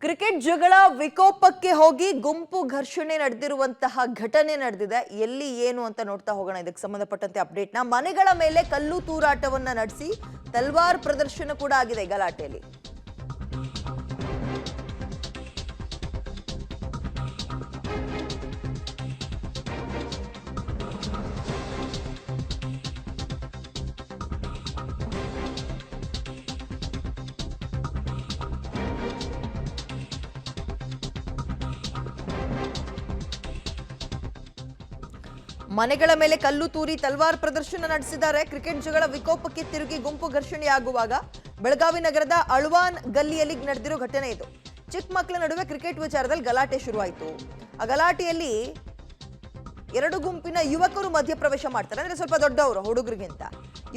Cricket ಜಗಳ ವಿಕೋಪಕ್ಕೆ ಹೋಗಿ ಗುಂಪು ಘರ್ಷಣೆ ನಡೆದಿರುವಂತಹ ಘಟನೆ ನಡೆದಿದೆ. ಎಲ್ಲಿ ಏನು ಅಂತ ನೋಡ್ತಾ ಹೋಗೋಣ. ಇದಕ್ಕೆ ಸಂಬಂಧಪಟ್ಟಂತೆ ಅಪ್ಡೇಟ್ನ ಮನೆಗಳ ಮೇಲೆ ಕಲ್ಲು ತೂರಾಟವನ್ನ ನಡೆಸಿ ತಲ್ವಾರ್ ಪ್ರದರ್ಶನ ಕೂಡ ಆಗಿದೆ ಗಲಾಟೆಯಲ್ಲಿ. ಮನೆಗಳ ಮೇಲೆ ಕಲ್ಲು ತೂರಿ ತಲ್ವಾರ್ ಪ್ರದರ್ಶನ ನಡೆಸಿದ್ದಾರೆ. ಕ್ರಿಕೆಟ್ ಜಗಳ ವಿಕೋಪಕ್ಕೆ ತಿರುಗಿ ಗುಂಪು ಘರ್ಷಣೆಯಾಗುವಾಗ ಬೆಳಗಾವಿ ನಗರದ ಅಳ್ವಾನ್ ಗಲ್ಲಿಯಲ್ಲಿ ನಡೆದಿರೋ ಘಟನೆ ಇದು. ಚಿಕ್ಕ ಮಕ್ಕಳ ನಡುವೆ ಕ್ರಿಕೆಟ್ ವಿಚಾರದಲ್ಲಿ ಗಲಾಟೆ ಶುರುವಾಯಿತು. ಆ ಗಲಾಟೆಯಲ್ಲಿ ಎರಡು ಗುಂಪಿನ ಯುವಕರು ಮಧ್ಯಪ್ರವೇಶ ಮಾಡ್ತಾರೆ. ಅಂದ್ರೆ ಸ್ವಲ್ಪ ದೊಡ್ಡವರು ಹುಡುಗರಿಗಿಂತ.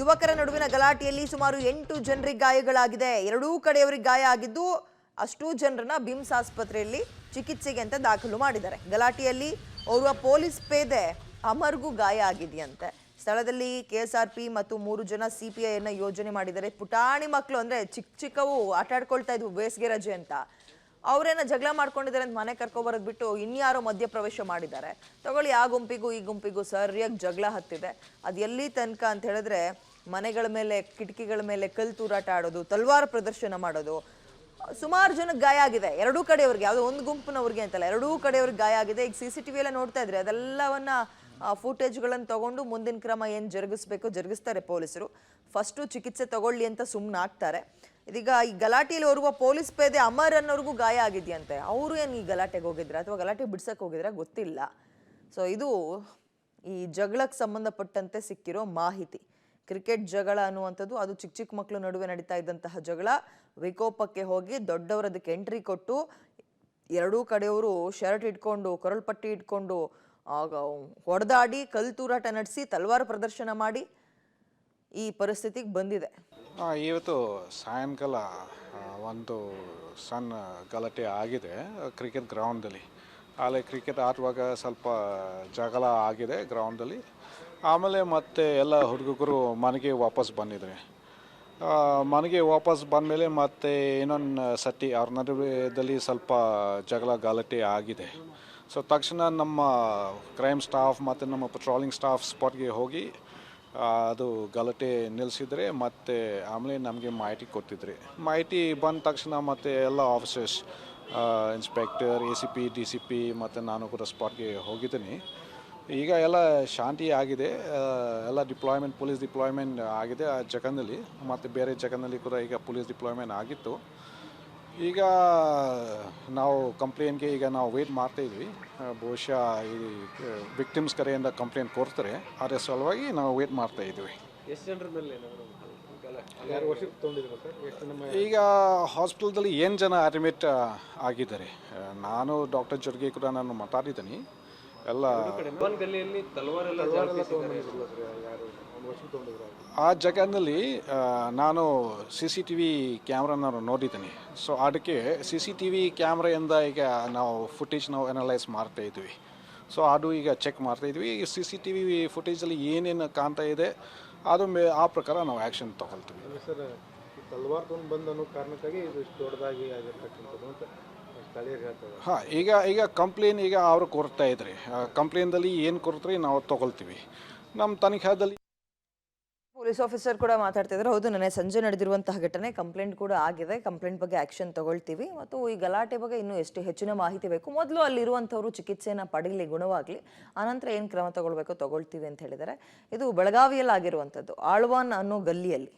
ಯುವಕರ ನಡುವಿನ ಗಲಾಟೆಯಲ್ಲಿ ಸುಮಾರು 8 ಜನರಿಗೆ ಗಾಯಗಳಾಗಿದೆ. ಎರಡೂ ಕಡೆಯವರಿಗೆ ಗಾಯ ಆಗಿದ್ದು ಅಷ್ಟೂ ಜನರನ್ನ ಬಿಮ್ಸ್ ಆಸ್ಪತ್ರೆಯಲ್ಲಿ ಚಿಕಿತ್ಸೆಗೆ ಅಂತ ದಾಖಲು ಮಾಡಿದ್ದಾರೆ. ಗಲಾಟೆಯಲ್ಲಿ ಓರ್ವ ಪೊಲೀಸ್ ಪೇದೆ ಅಮರ್ಗೂ ಗಾಯ ಆಗಿದೆಯಂತೆ. ಸ್ಥಳದಲ್ಲಿ KSRP ಮತ್ತು 3 ಜನ CPI ಅನ್ನ ಯೋಜನೆ ಮಾಡಿದ್ದಾರೆ. ಪುಟಾಣಿ ಮಕ್ಕಳು ಅಂದ್ರೆ ಚಿಕ್ಕವು ಆಟ ಆಡ್ಕೊಳ್ತಾ ಇದ್ವು ಬೇಸಿಗೆ ರಜೆ ಅಂತ. ಅವರೇನ ಜಗಳ ಮಾಡ್ಕೊಂಡಿದ್ದಾರೆ ಅಂತ ಮನೆ ಕರ್ಕೊಬರೋದ್ ಬಿಟ್ಟು ಇನ್ಯಾರೋ ಮಧ್ಯಪ್ರವೇಶ ಮಾಡಿದ್ದಾರೆ. ತಗೊಳ್ಳಿ, ಆ ಗುಂಪಿಗೂ ಈ ಗುಂಪಿಗೂ ಸರಿಯಾಗಿ ಜಗಳ ಹತ್ತಿದೆ. ಅದು ಎಲ್ಲಿ ತನಕ ಅಂತ ಹೇಳಿದ್ರೆ ಮನೆಗಳ ಮೇಲೆ ಕಿಟಕಿಗಳ ಮೇಲೆ ಕಲ್ಲು ತೂರಾಟ ಆಡೋದು, ತಲ್ವಾರ್ ಪ್ರದರ್ಶನ ಮಾಡೋದು. ಸುಮಾರು ಜನಕ್ಕೆ ಗಾಯ ಆಗಿದೆ. ಎರಡೂ ಕಡೆಯವ್ರಿಗೆ, ಯಾವುದೋ ಒಂದು ಗುಂಪಿನವ್ರಿಗೆ ಅಂತಲ್ಲ, ಎರಡೂ ಕಡೆಯವ್ರಿಗೆ ಗಾಯ ಆಗಿದೆ. ಈಗ CCTV ಎಲ್ಲ ನೋಡ್ತಾ ಇದ್ರೆ ಅದೆಲ್ಲವನ್ನ ಫುಟೇಜ್ಗಳನ್ನು ತಗೊಂಡು ಮುಂದಿನ ಕ್ರಮ ಏನು ಜರುಗಿಸ್ಬೇಕು ಜರುಗಿಸ್ತಾರೆ ಪೊಲೀಸರು. ಫಸ್ಟು ಚಿಕಿತ್ಸೆ ತಗೊಳ್ಳಿ ಅಂತ ಸುಮ್ಮನಾಗ್ತಾರೆ. ಇದೀಗ ಈ ಗಲಾಟೆಯಲ್ಲಿ ಓರ್ವ ಪೊಲೀಸ್ ಪೇದೆ ಅಮರ್ ಅನ್ನೋರ್ಗೂ ಗಾಯ ಆಗಿದೆಯಂತೆ. ಅವರು ಏನು ಈ ಗಲಾಟೆಗೆ ಹೋಗಿದ್ರ ಅಥವಾ ಗಲಾಟೆ ಬಿಡ್ಸಕ್ಕೆ ಹೋಗಿದ್ರ ಗೊತ್ತಿಲ್ಲ. ಸೊ ಇದು ಈ ಜಗಳಕ್ಕೆ ಸಂಬಂಧಪಟ್ಟಂತೆ ಸಿಕ್ಕಿರೋ ಮಾಹಿತಿ. ಕ್ರಿಕೆಟ್ ಜಗಳ ಅನ್ನುವಂಥದ್ದು ಅದು ಚಿಕ್ಕ ಮಕ್ಕಳ ನಡುವೆ ನಡೀತಾ ಇದ್ದಂತಹ ಜಗಳ ವಿಕೋಪಕ್ಕೆ ಹೋಗಿ ದೊಡ್ಡವರು ಅದಕ್ಕೆ ಎಂಟ್ರಿ ಕೊಟ್ಟು ಎರಡೂ ಕಡೆಯವರು ಶರ್ಟ್ ಇಟ್ಕೊಂಡು ಕೊರಳ್ಪಟ್ಟಿ ಇಟ್ಕೊಂಡು ಹೊಡೆದಾಡಿ ಕಲ್ಲು ತೂರಾಟ ನಡೆಸಿ ತಲ್ವಾರ್ ಪ್ರದರ್ಶನ ಮಾಡಿ ಈ ಪರಿಸ್ಥಿತಿಗೆ ಬಂದಿದೆ. ಇವತ್ತು ಸಾಯಂಕಾಲ ಒಂದು ಸಣ್ಣ ಗಲಾಟೆ ಆಗಿದೆ ಕ್ರಿಕೆಟ್ ಗ್ರೌಂಡಲ್ಲಿ. ಅಲ್ಲಿ ಕ್ರಿಕೆಟ್ ಆಡುವಾಗ ಸ್ವಲ್ಪ ಜಗಳ ಆಗಿದೆ ಗ್ರೌಂಡಲ್ಲಿ. ಆಮೇಲೆ ಮತ್ತೆ ಎಲ್ಲ ಹುಡುಗರು ಮನೆಗೆ ವಾಪಸ್ ಬಂದಿದ್ದಾರೆ. ಮನೆಗೆ ವಾಪಸ್ ಬಂದಮೇಲೆ ಮತ್ತೆ ಇನ್ನೊಂದು ಸತಿ ಅವ್ರ ನಡುವೆದಲ್ಲಿ ಸ್ವಲ್ಪ ಜಗಳ ಗಲಾಟೆ ಆಗಿದೆ. ಸೊ ತಕ್ಷಣ ನಮ್ಮ ಕ್ರೈಮ್ ಸ್ಟಾಫ್ ಮತ್ತು ನಮ್ಮ ಪೆಟ್ರೋಲಿಂಗ್ ಸ್ಟಾಫ್ ಸ್ಪಾಟ್ಗೆ ಹೋಗಿ ಅದು ಗಲಾಟೆ ನಿಲ್ಲಿಸಿದ್ರೆ ಮತ್ತು ಆಮೇಲೆ ನಮಗೆ ಮಾಹಿತಿ ಕೊಟ್ಟಿದ್ರಿ. ಮಾಹಿತಿ ಬಂದ ತಕ್ಷಣ ಮತ್ತು ಎಲ್ಲ ಆಫೀಸರ್ಸ್, ಇನ್ಸ್ಪೆಕ್ಟರ್, ACP, DCP ಮತ್ತು ನಾನು ಕೂಡ ಸ್ಪಾಟ್ಗೆ ಹೋಗಿದ್ದೀನಿ. ಈಗ ಎಲ್ಲ ಶಾಂತಿ ಆಗಿದೆ. ಎಲ್ಲ ಪೊಲೀಸ್ ಡಿಪ್ಲಾಯ್ಮೆಂಟ್ ಆಗಿದೆ ಆ ಜಾಗದಲ್ಲಿ. ಮತ್ತು ಬೇರೆ ಜಾಗದಲ್ಲಿ ಕೂಡ ಈಗ ಪೊಲೀಸ್ ಡಿಪ್ಲಾಯ್ಮೆಂಟ್ ಆಗಿತ್ತು. ಈಗ ನಾವು ಕಂಪ್ಲೇಂಟ್ಗೆ ಈಗ ನಾವು ವೇಟ್ ಮಾಡ್ತಾಯಿದ್ವಿ. ಬಹುಶಃ ಈ ವಿಕ್ಟಿಮ್ಸ್ ಕಡೆಯಿಂದ ಕಂಪ್ಲೇಂಟ್ ಕೊಡ್ತಾರೆ, ಅದರ ಸಲುವಾಗಿ ನಾವು ವೇಟ್ ಮಾಡ್ತಾಯಿದ್ವಿ. ಈಗ ಹಾಸ್ಪಿಟಲ್ದಲ್ಲಿ 8 ಜನ ಅಡ್ಮಿಟ್ ಆಗಿದ್ದಾರೆ. ನಾನು ಡಾಕ್ಟರ್ ಜೊತೆಗೆ ಕೂಡ ನಾನು ಮಾತಾಡಿದ್ದೀನಿ. ಎಲ್ಲ ಆ ಜಾಗದಲ್ಲಿ ನಾನು CCTV ಕ್ಯಾಮ್ರಾನ ನೋಡಿದ್ದೀನಿ. ಸೊ ಅದಕ್ಕೆ CCTV ಕ್ಯಾಮ್ರಾಯಿಂದ ಈಗ ನಾವು ಫುಟೇಜ್ ನಾವು ಅನಲೈಸ್ ಮಾಡ್ತಾಯಿದ್ವಿ. ಸೊ ಅದು ಈಗ ಚೆಕ್ ಮಾಡ್ತಾಯಿದ್ವಿ. ಈ CCTV ಫುಟೇಜಲ್ಲಿ ಏನೇನು ಕಾಣ್ತಾ ಇದೆ ಅದು ಆ ಪ್ರಕಾರ ನಾವು ಆ್ಯಕ್ಷನ್ ತಗೊಳ್ತೀವಿ. ಸರ್, ತಲ್ವಾರ್ ತೊಗೊಂಡು ಬಂದು ಅನ್ನೋ ಕಾರಣಕ್ಕಾಗಿ ಇದು ಇಷ್ಟು ದೊಡ್ಡದಾಗಿ ಆಗಿರ್ತಕ್ಕಂಥದ್ದು ಅಂತ ಸ್ಥಳೀಯರು ಹೇಳ್ತಾರೆ. ಹಾಂ, ಈಗ ಕಂಪ್ಲೇಂಟ್ ಈಗ ಅವರು ಕೊಡ್ತಾ ಇದ್ರಿ. ಕಂಪ್ಲೇಂಟಲ್ಲಿ ಏನು ಕೊಡ್ತಾರೆ ನಾವು ತಗೊಳ್ತೀವಿ. ನಮ್ಮ ತನಿಖಾದಲ್ಲಿ ಪೊಲೀಸ್ ಆಫೀಸರ್ ಕೂಡ ಮಾತಾಡ್ತಿದ್ರು. ಹೌದು, ನೆನ್ನೆ ಸಂಜೆ ನಡೆದಿರುವಂತಹ ಘಟನೆ, ಕಂಪ್ಲೇಂಟ್ ಕೂಡ ಆಗಿದೆ. ಕಂಪ್ಲೇಂಟ್ ಬಗ್ಗೆ ಆಕ್ಷನ್ ತಗೊಳ್ತೀವಿ. ಮತ್ತು ಈ ಗಲಾಟೆ ಬಗ್ಗೆ ಇನ್ನೂ ಎಷ್ಟು ಹೆಚ್ಚಿನ ಮಾಹಿತಿ ಬೇಕು, ಮೊದಲು ಅಲ್ಲಿರುವಂಥವ್ರು ಚಿಕಿತ್ಸೆಯನ್ನು ಪಡೀಲಿ, ಗುಣವಾಗಲಿ, ಆನಂತರ ಏನು ಕ್ರಮ ತಗೊಳ್ಬೇಕೋ ತಗೊಳ್ತೀವಿ ಅಂತ ಹೇಳಿದ್ದಾರೆ. ಇದು ಬೆಳಗಾವಿಯಲ್ಲಿ ಆಗಿರುವಂಥದ್ದು, ಆಳ್ವಾನ್ ಅನ್ನೋ ಗಲ್ಲಿಯಲ್ಲಿ.